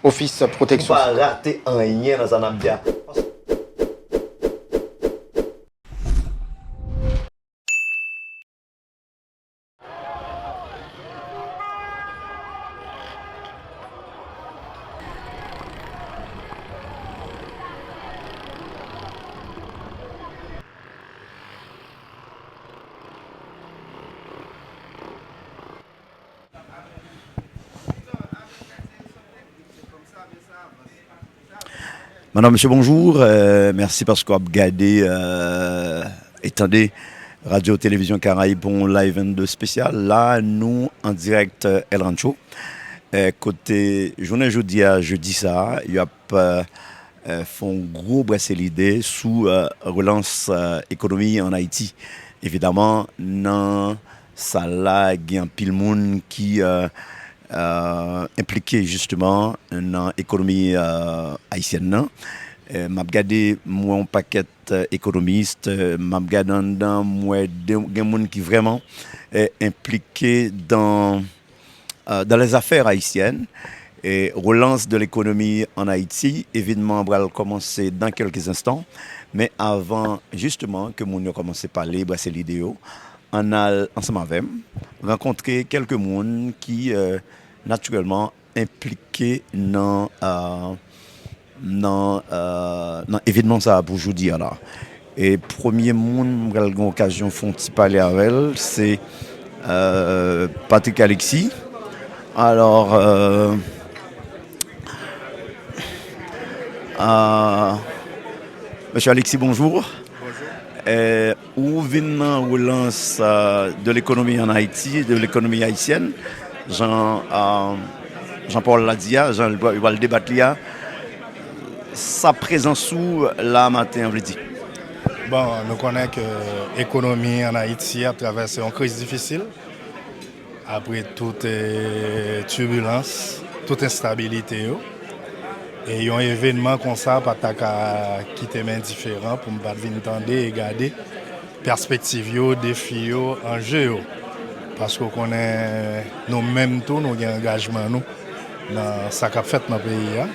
Office protection. Pas rater rien dans un ambiance. Madame, monsieur, bonjour. Merci parce qu'on a regardé, étendez, Radio-Télévision Caraïbes pour live 22 spécial. Là, nous, en direct, El Rancho. Côté journée jeudi ça, il y a font gros brasser l'idée sous relance économie en Haïti. Évidemment, dans ça là, il y a un pile monde qui impliqué justement dans l'économie haïtienne. M'a regardé moi un paquet économiste, m'a regardé dans moi des gens qui vraiment impliqué dans les affaires haïtiennes. Et relance de l'économie en Haïti, évidemment, on va commencer dans quelques instants. Mais avant, justement, que nous commence à parler, c'est l'idée. On a, ensemble avec rencontré quelques personnes qui, naturellement, impliqués dans l'événement ça pour aujourd'hui. Et premier monde, on a l'occasion de parler avec elle, c'est Patrick Alexis. Alors, Monsieur Alexis, bonjour. Bonjour. Où vient la relance de l'économie en Haïti, de l'économie haïtienne? Jean-Paul Ladia, Jean va le débattre là. Sa présence sous la matin, on veut dire. Bon, nous connaissons que l'économie en Haïti a traversé une crise difficile. Après toute turbulence, toute instabilité. Et un événement comme ça, pas qui est indifférent pour ne pas venir entendre et regarder perspectives, défis, enjeux. Parce qu'on connaît nous-mêmes tout, nous avons un engagement nous, dans ce qu'on fait dans le pays.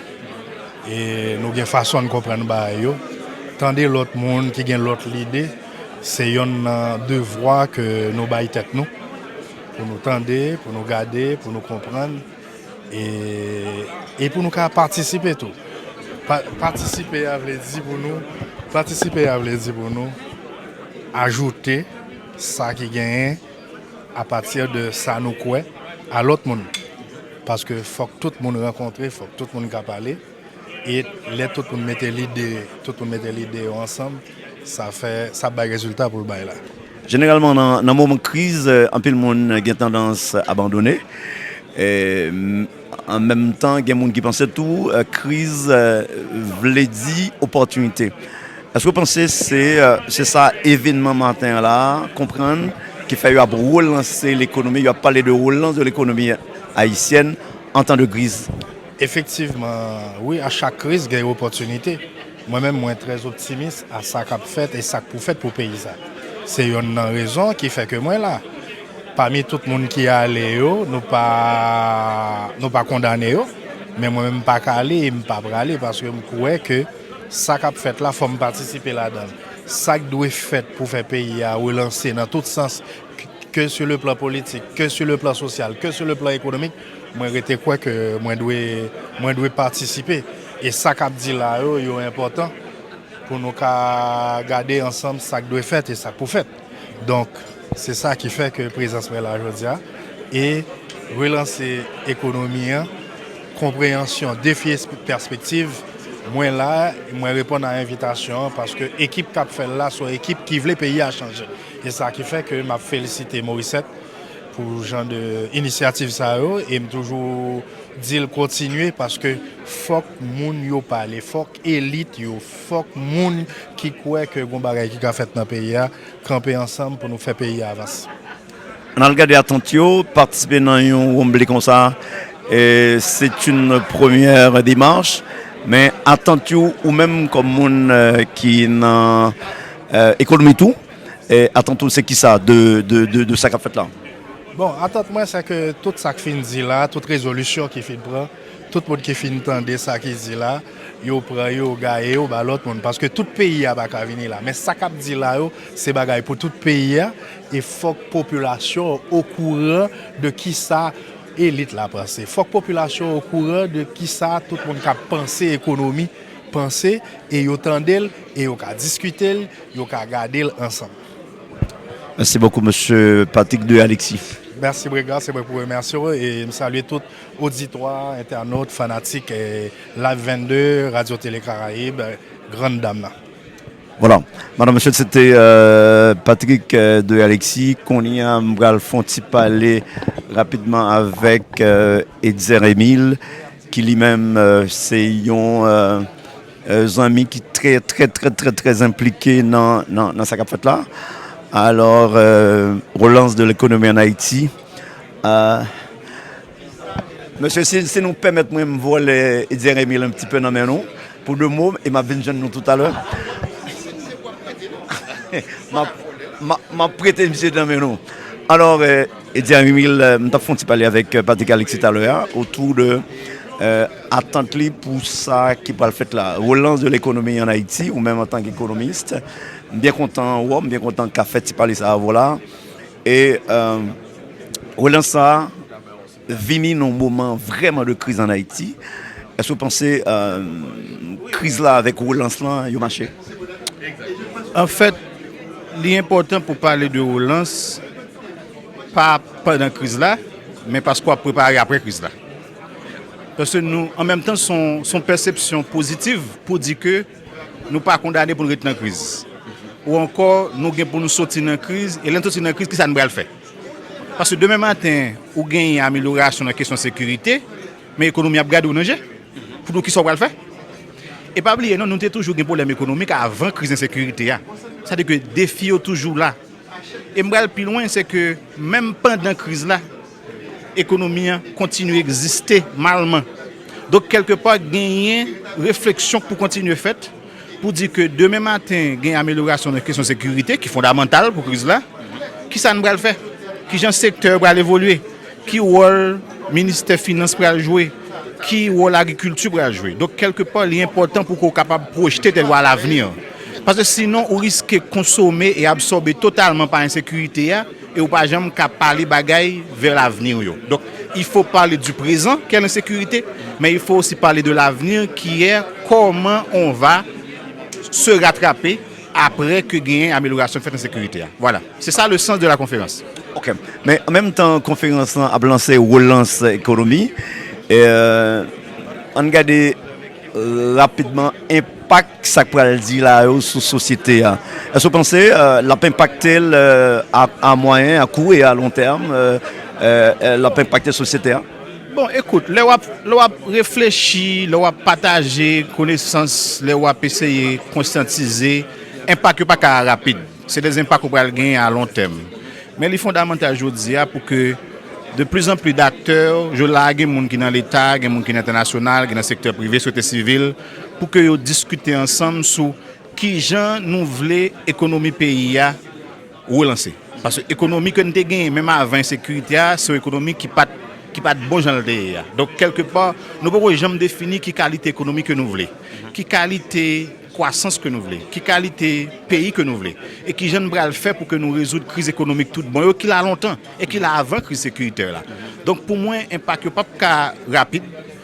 Et nous avons une façon de comprendre ça. Tandis l'autre monde qui a l'autre idée, c'est un devoir que nous avons tête nous. Pour nous tendre, pour nous garder, pour nous comprendre et pour nous participer tout. Participer à dire pour nous, ajouter ça qui gagne à partir de ça nous quoi à l'autre monde. Parce que faut que tout le monde rencontre, faut que tout le monde parler et là tout le monde mette l'idée ensemble, ça bat résultat pour le bail là. Généralement, dans un moment de crise, un peu le monde a tendance à abandonner. Et en même temps, il y a des gens qui pensent tout, crise veut dire opportunité. Est-ce que vous pensez que c'est ça, événement matin là, comprendre qu'il faut relancer l'économie, il y a parlé de relance de l'économie haïtienne en temps de crise? Effectivement, oui, à chaque crise, il y a une opportunité. Moi-même, je suis très optimiste à ça qu'a fait et ça pour fait pour le pays. C'est une raison qui fait que moi là, parmi tout le monde qui est allé, nous pas condamné, mais moi-même pas aller et pas aller parce que je crois que ça qu'a fait là, il faut participer là-dedans. Ça doit faire pour faire pays à relancer dans tout sens, que sur le plan politique, que sur le plan social, que sur le plan économique. Moi, je crois que moi dois participer. Et ça qu'a dit là, c'est important. Pour nous garder ensemble ça que doit faire et ça pour faire. Donc, c'est ça qui fait que la présence est là aujourd'hui. Et relancer l'économie, compréhension, défi et perspective, moi là, moi répondre à l'invitation parce que l'équipe qui a fait là, c'est une équipe qui veut le pays à changer. Et ça qui fait que je félicite Morissette pour ce genre d'initiative et me toujours dire continuer parce que faut que moun yo parler, faut que élite yo, faut que moun qui croit que gon bagay qui a fait dans pays a camper ensemble pour nous faire pays avancer. On a regardé attention, participer dans un Wembley comme ça, c'est une première démarche, mais attention ou même comme moun qui dans économie tout, attention c'est qui ça de ça qu'a fait là. Bon, attends-moi, c'est que tout ça qui finit là, toute résolution qui finit prendre, tout le monde qui finit d'entendre ça qui dit là, yo prend yo gagne yo ba l'autre monde parce que tout pays a pas qu'à venir là mais ça qu'a dit là yo c'est bagaille pour tout pays et faut que population au courant de qui ça élite la penser. Faut que population au courant de qui ça tout le monde qui penser économie penser et yo tendel et yo ka discuter, yo ka garder ensemble. Merci beaucoup, monsieur Patrick de Alexis. Merci Brega, c'est moi pour remercier et me saluer tout auditoire, internautes, fanatiques et Live 22, Radio Télé Caraïbes, grande dame là. Voilà, madame, monsieur, c'était Patrick de Alexis, qu'on y a fonti parler rapidement avec Edzer Emile, qui lui-même c'est un ami qui est très impliqué dans sa cap là. Alors, relance de l'économie en Haïti. Monsieur, si nous permettez, moi, me voir Edzer Emile un petit peu dans mes noms, pour 2 mots, et m'a venu nous tout à l'heure. m'a prêté monsieur dans mes noms. Alors, Edzer Emile, nous avons parlé avec Patrick Alexis tout à l'heure autour de attente pour ça qui va le faire là. Relance de l'économie en Haïti, ou même en tant qu'économiste. Bien content, bien content qu'a fait parler ça voilà. Et relance ça, vini dans un moment vraiment de crise en Haïti. Est-ce que vous pensez crise là avec relance là, il marché? En fait, l'important pour parler de relance, pas pendant la crise là, mais parce qu'on a préparé après la crise là. Parce que nous, en même temps, son perception positive pour dire que nous ne sommes pas condamnés pour nous rester dans la crise. Ou encore, nous sommes pour nous sortir dans la crise, et l'intérieur de la crise, qui ça nous va faire? Parce que demain matin, nous avons une amélioration dans la question de sécurité, mais l'économie a gardé au danger. Pour nous, qui sont le faire? Et pas oublier, nous avons toujours un problème économique avant la crise de sécurité. C'est-à-dire que le défi est toujours là. Et le plus loin, c'est que même pendant la crise là, l'économie continue à exister malement. Donc, quelque part, il y a une réflexion pour continuer à faire, pour dire que demain matin, il y a une amélioration de la question de sécurité qui est fondamentale pour la crise là. Qui ça nous va le faire? Qui le secteur va évoluer? Qui rôle le ministère des Finances va jouer? Qui rôle l'agriculture va jouer? Donc, quelque part, il est important pour qu'on soit capable de projeter à l'avenir. Parce que sinon, on risque de consommer et absorber totalement par l'insécurité et on ne peut jamais parler bagaille vers l'avenir. Donc, il faut parler du présent, qui est l'insécurité, mais il faut aussi parler de l'avenir, qui est comment on va se rattraper après que gagne amélioration de la sécurité. Voilà, c'est ça le sens de la conférence. Ok, mais en même temps, la conférence a lancé relance économie. Et on regarde rapidement l'impact que ça peut dire là sur la société. Est-ce que vous pensez l'a impacté à moyen, à court et à long terme, l'a impacté la société? Bon, écoute, les wap réfléchir, les wap partager connaissances, les wap essayer conscientiser, impact pas qu'à rapide. C'est des impacts qu'on va gagner à long terme. Mais les fondamentaux aujourd'hui pour que de plus en plus d'acteurs, je lague des gens qui sont dans l'État, des gens qui sont international, qui sont dans le secteur privé, société civile, pour que nous discutions ensemble sur qui gens nous voulons l'économie pays à relancer. Parce que l'économie que nous avons gagnée, même avant la sécurité, c'est une économie qui pas de bon genre. Donc, quelque part, nous ne pouvons jamais définir qui qualité économique que nous voulons, qui qualité croissance que nous voulons, qui qualité pays que nous voulons, et qui j'aime le faire pour que nous résoudre la crise économique tout bon, qu'il a longtemps, et qu'il a avant la crise sécuritaire. Là. Donc, pour moi, l'impact n'est pas rapide,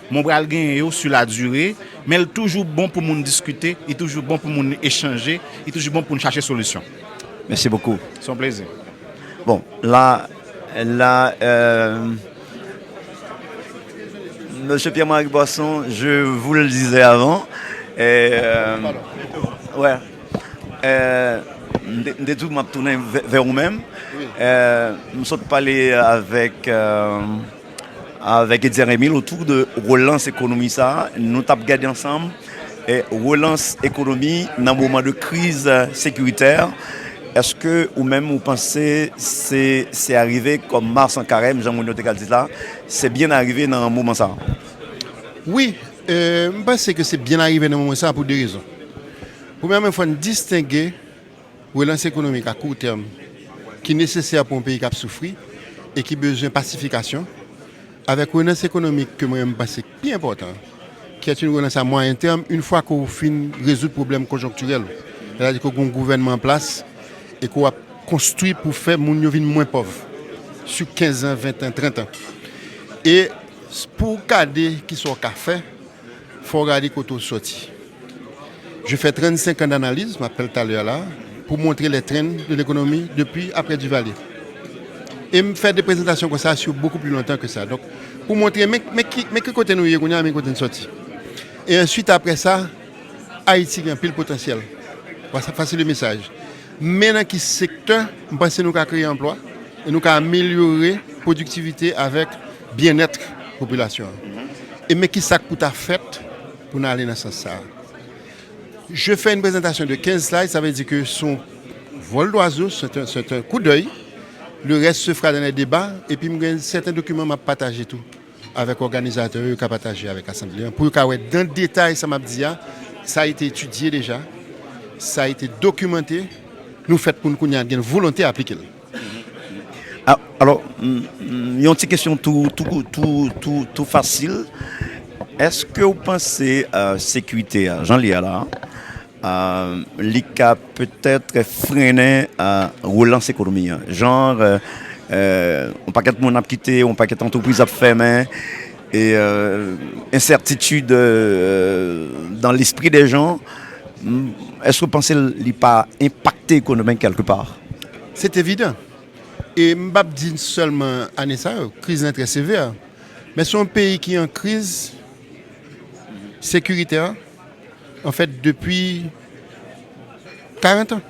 mon bral gagne sur la durée, mais il est toujours bon pour nous discuter, il est toujours bon pour nous échanger, il est toujours bon pour nous chercher des solutions. Merci beaucoup. C'est un plaisir. Bon, là Monsieur Pierre-Marc Boisson, je vous le disais avant, ouais, de tout m'a tourné vers vous-même. Nous sommes parlé avec Edzer Emile autour de relance économie ça. Nous avons regardé ensemble et relance économie dans un moment de crise sécuritaire. Est-ce que ou même vous pensez c'est arrivé comme Mars en carême, Jean-Monod dit là, c'est bien arrivé dans un moment ça? Oui, je pense que c'est bien arrivé dans un moment ça pour 2 raisons. Premièrement, il faut distinguer la relance économique à court terme qui est nécessaire pour un pays qui a souffert et qui a besoin de pacification avec une relance économique que moi je pense c'est bien important, qui est une relance à moyen terme, une fois qu'on finit résoudre le problème conjoncturel. C'est-à-dire qu'on a un gouvernement en place et qu'on a construit pour faire les gens moins pauvres sur 15 ans, 20 ans, 30 ans. Et pour regarder qui sont fait, il faut regarder quand sorti. Je fais 35 ans d'analyse, je m'appelle tout à l'heure là, pour montrer les trends de l'économie depuis après Duvalier. Et me faire des présentations comme ça sur beaucoup plus longtemps que ça. Donc, pour montrer, mais que côté nous y est, mais côté nous sorti. Et ensuite, après ça, Haïti a un pile potentiel. Ça facilite le message. Mais dans quel secteur, je pense que nous avons créé emploi et nous avons amélioré la productivité avec bien-être de la population. Et mais qui ça pour ta fête pour nous aller dans ce sens. Je fais une présentation de 15 slides, ça veut dire que son vol d'oiseau, c'est un coup d'œil. Le reste se fera dans les débats et puis certains documents m'a partagé tout avec l'organisateur qui a partagé avec l'Assemblée. Pour que dans le détail, ça m'a dit, ça a été étudié déjà, ça a été documenté. Nous faisons pour nous avoir une volonté à appliquer. Alors, il y a une petite question tout facile. Est-ce que vous pensez à sécurité, Jean-Lia là, l'ICA peut-être freiner à relance économique? Genre, on paquet de monde a quitté, on paquet d'entreprises a fermé, et incertitude dans l'esprit des gens. Est-ce que vous pensez qu'il n'a pas impacté économiquement quelque part? C'est évident. Et Mbap dit seulement année ça, crise très sévère. Mais c'est un pays qui est en crise sécuritaire, en fait, depuis 40 ans.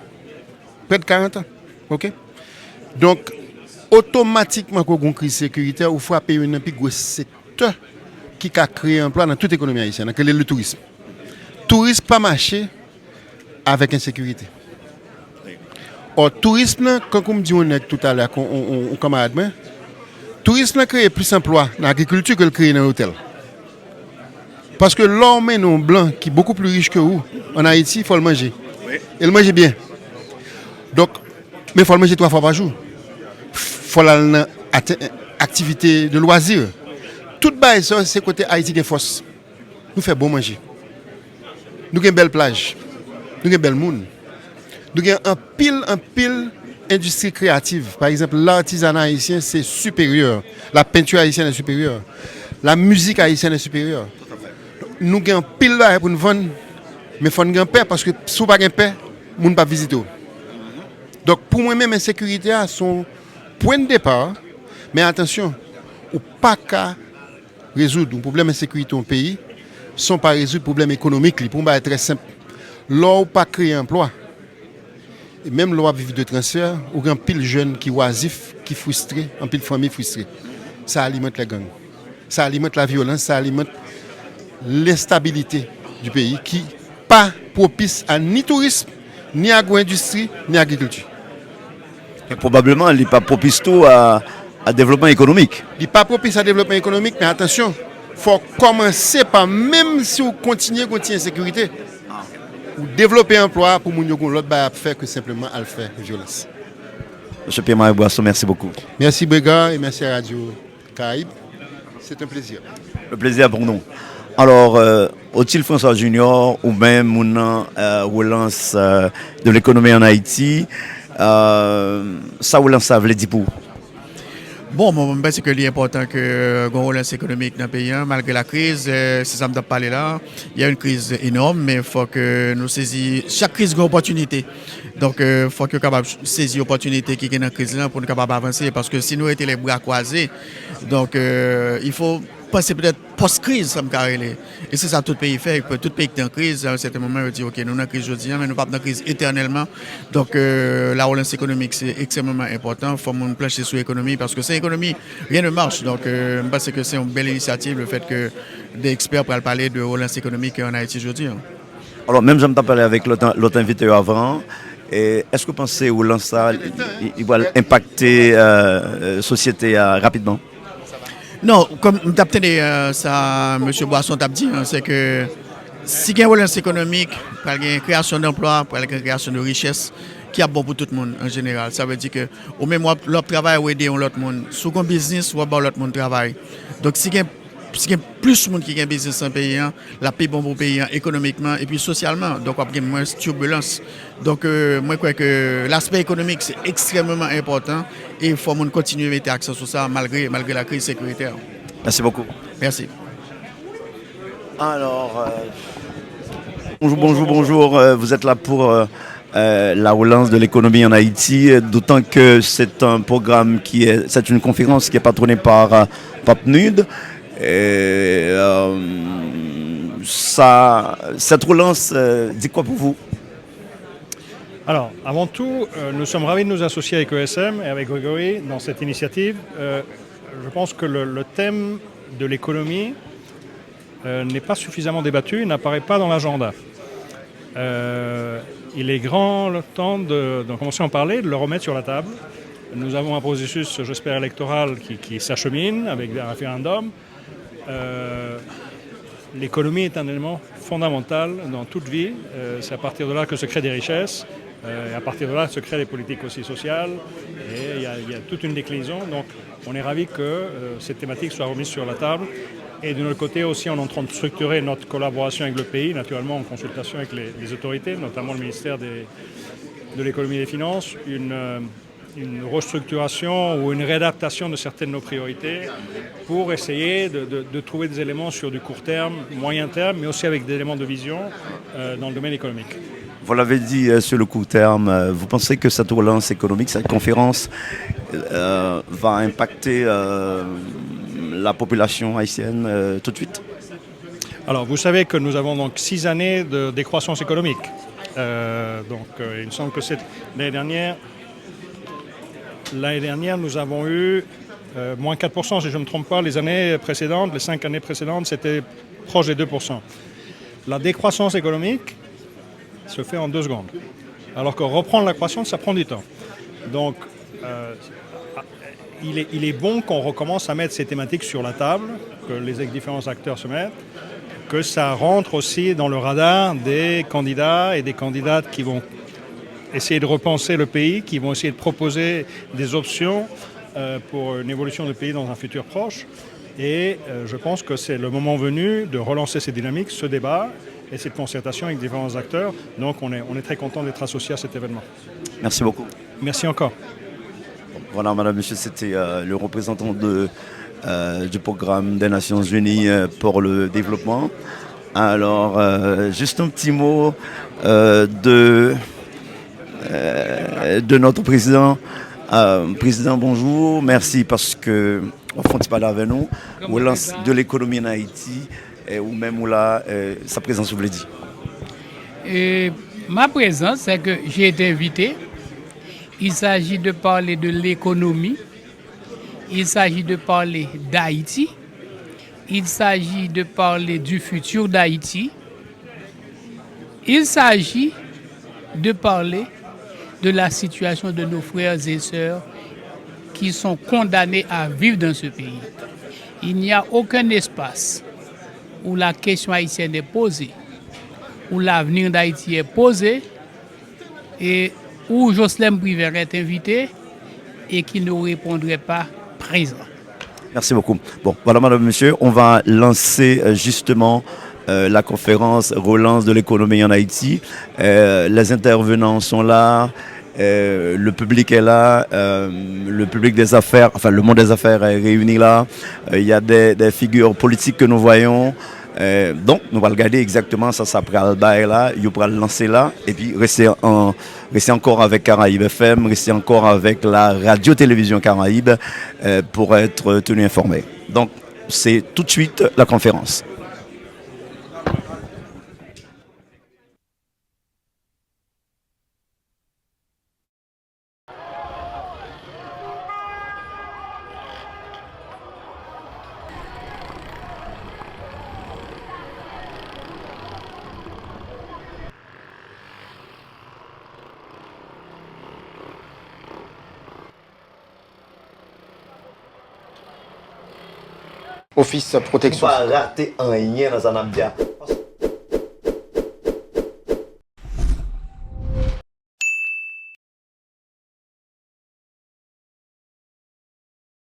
Près de 40 ans. OK? Donc, automatiquement, quand on a une crise sécuritaire, il faut appeler un gros secteur qui a créé un emploi dans toute l'économie haïtienne, c'est le tourisme. Le tourisme pas marché avec insécurité. Or, tourisme, quand on me dit tout à l'heure, on camarade, tourisme crée plus d'emplois dans l'agriculture que le crée dans l'hôtel. Parce que l'homme non blanc qui est beaucoup plus riche que vous, en Haïti, il faut le manger. Oui. Et le manger bien. Donc, mais il faut le manger 3 fois par jour. Il faut l'activité de loisirs. Tout bas ça, c'est côté Haïti qui est force. Nous faisons bon manger. Nous avons une belle plage. Nous avons une belle monde. Nous avons un pile industrie créative. Par exemple, l'artisanat haïtien, c'est supérieur. La peinture haïtienne est supérieure. La musique haïtienne est supérieure. Nous avons un pile là pour nous vendre. Mais il faut nous paix parce que si vous n'avez pas de paix, nous ne pouvons pas visiter. Donc, pour moi-même, l'insécurité a son point de départ. Mais attention, on ne peut pas résoudre un problème d'insécurité au pays sans pas résoudre le problème économique. Pour moi, c'est très simple. Là où pas créer un emploi, et même là où vivre de transfert, il y a un pile jeune qui est oisif, qui est frustré, un pile famille frustrée. Ça alimente les gangs. Ça alimente la violence, ça alimente l'instabilité du pays qui n'est pas propice à ni tourisme, ni agro-industrie, ni agriculture. Et probablement, il n'est pas propice tout à développement économique. Il n'est pas propice à développement économique, mais attention, il faut commencer par, même si vous continuez à sécurité, ou développer un emploi pour les gens l'autre à faire que simplement à le faire violence. Monsieur Pierre-Marie Boisson, merci beaucoup. Merci Béga et merci à Radio Caraïbe. C'est un plaisir. Le plaisir pour nous. Alors, Othil François Junior ou même mon relance de l'économie en Haïti, ça relance ça veut dire pour? Bon, moi, je pense que l'important que la relance économique dans le pays, malgré la crise, c'est ça que je parler là, il y a une crise énorme, mais il faut que nous saisissions chaque crise a une opportunité. Donc, il faut que nous capable saisir l'opportunité qui est dans la crise là pour nous capable avancer, parce que si nous étions les bras croisés, donc il faut penser peut-être post-crise, ça me carré. Et c'est ça que tout pays fait. Tout pays qui est en crise, à un certain moment, il dit ok, nous sommes en crise aujourd'hui, mais nous ne sommes pas dans crise éternellement. Donc la relance économique, c'est extrêmement important. Il faut nous plancher sur l'économie parce que sans économie, rien ne marche. Donc je pense que c'est une belle initiative le fait que des experts pourraient parler de relance économique en Haïti aujourd'hui. Alors même j'aime parler avec l'autre invité avant. Est-ce que vous pensez que relance ça, il va impacter la société rapidement? Non, comme ça, M. Boisson t'a dit, c'est que si il y a une relance économique, il y a une création d'emplois, il y a une création de richesse, qui est bon pour tout le monde en général. Ça veut dire que au même l'autre travail ou aider l'autre monde. Sous un business ou l'autre monde travail. Donc si il y a plus de monde qui a un business en pays, la paix bon pour le pays économiquement et puis socialement. Donc il y a moins de turbulence. Donc moi je crois que l'aspect économique c'est extrêmement important et il faut continuer à mettre accent sur ça malgré la crise sécuritaire. Merci beaucoup. Merci. Alors, bonjour. Vous êtes là pour la relance de l'économie en Haïti, d'autant que c'est un programme c'est une conférence qui est patronnée par PAPNUD. Cette relance dit quoi pour vous? Alors, avant tout, nous sommes ravis de nous associer avec ESM et avec Grégory dans cette initiative. Je pense que le thème de l'économie n'est pas suffisamment débattu, il n'apparaît pas dans l'agenda. Il est grand le temps de commencer à en parler, de le remettre sur la table. Nous avons un processus, j'espère, électoral qui s'achemine avec des référendums. L'économie est un élément fondamental dans toute vie. C'est à partir de là que se créent des richesses. Et à partir de là, se créent des politiques aussi sociales. Et il y a toute une déclinaison. Donc, on est ravis que cette thématique soit remise sur la table. Et de notre côté aussi, on est en train de structurer notre collaboration avec le pays, naturellement en consultation avec les autorités, notamment le ministère de l'économie et des finances, une restructuration ou une réadaptation de certaines de nos priorités pour essayer de trouver des éléments sur du court terme, moyen terme, mais aussi avec des éléments de vision dans le domaine économique. Vous l'avez dit sur le court terme, vous pensez que cette relance économique, cette conférence va impacter la population haïtienne tout de suite? Alors, vous savez que nous avons donc 6 années de décroissance économique. Il me semble que c'est l'année dernière, nous avons eu moins 4%, si je ne me trompe pas. Les années précédentes, les 5 années précédentes, c'était proche des 2%. La décroissance économique se fait en 2 secondes. Alors que reprendre la croissance, ça prend du temps. Donc, il est bon qu'on recommence à mettre ces thématiques sur la table, que les différents acteurs se mettent, que ça rentre aussi dans le radar des candidats et des candidates qui vont essayer de repenser le pays, qui vont essayer de proposer des options pour une évolution du pays dans un futur proche. Et je pense que c'est le moment venu de relancer ces dynamiques, ce débat et cette concertation avec différents acteurs. Donc on est très content d'être associé à cet événement. Merci beaucoup. Merci encore. Voilà, madame, monsieur, c'était le représentant du programme des Nations Unies pour le développement. Alors, juste un petit mot de notre président. Président, bonjour. Merci parce que, au fond, tu parles avec nous. Relance de l'économie en Haïti, ou même où là, sa présence, vous l'avez dit. Ma présence, c'est que j'ai été invité. Il s'agit de parler de l'économie, il s'agit de parler d'Haïti, il s'agit de parler du futur d'Haïti, il s'agit de parler de la situation de nos frères et sœurs qui sont condamnés à vivre dans ce pays. Il n'y a aucun espace où la question haïtienne est posée, où l'avenir d'Haïti est posé et où Jocelyn Briver est invité et qui ne répondrait pas présent. Merci beaucoup. Bon, voilà, madame, monsieur, on va lancer justement la conférence relance de l'économie en Haïti. Les intervenants sont là, le public est là, le public des affaires, enfin le monde des affaires est réuni là. Il y a des figures politiques que nous voyons. Donc, nous allons regarder exactement ça après le bail là, il va le lancer là, et puis rester encore avec Caraïbes FM, rester encore avec la radio-télévision Caraïbes pour être tenu informé. Donc, c'est tout de suite la conférence. Office protection. Pas rater un rien dans un abdia.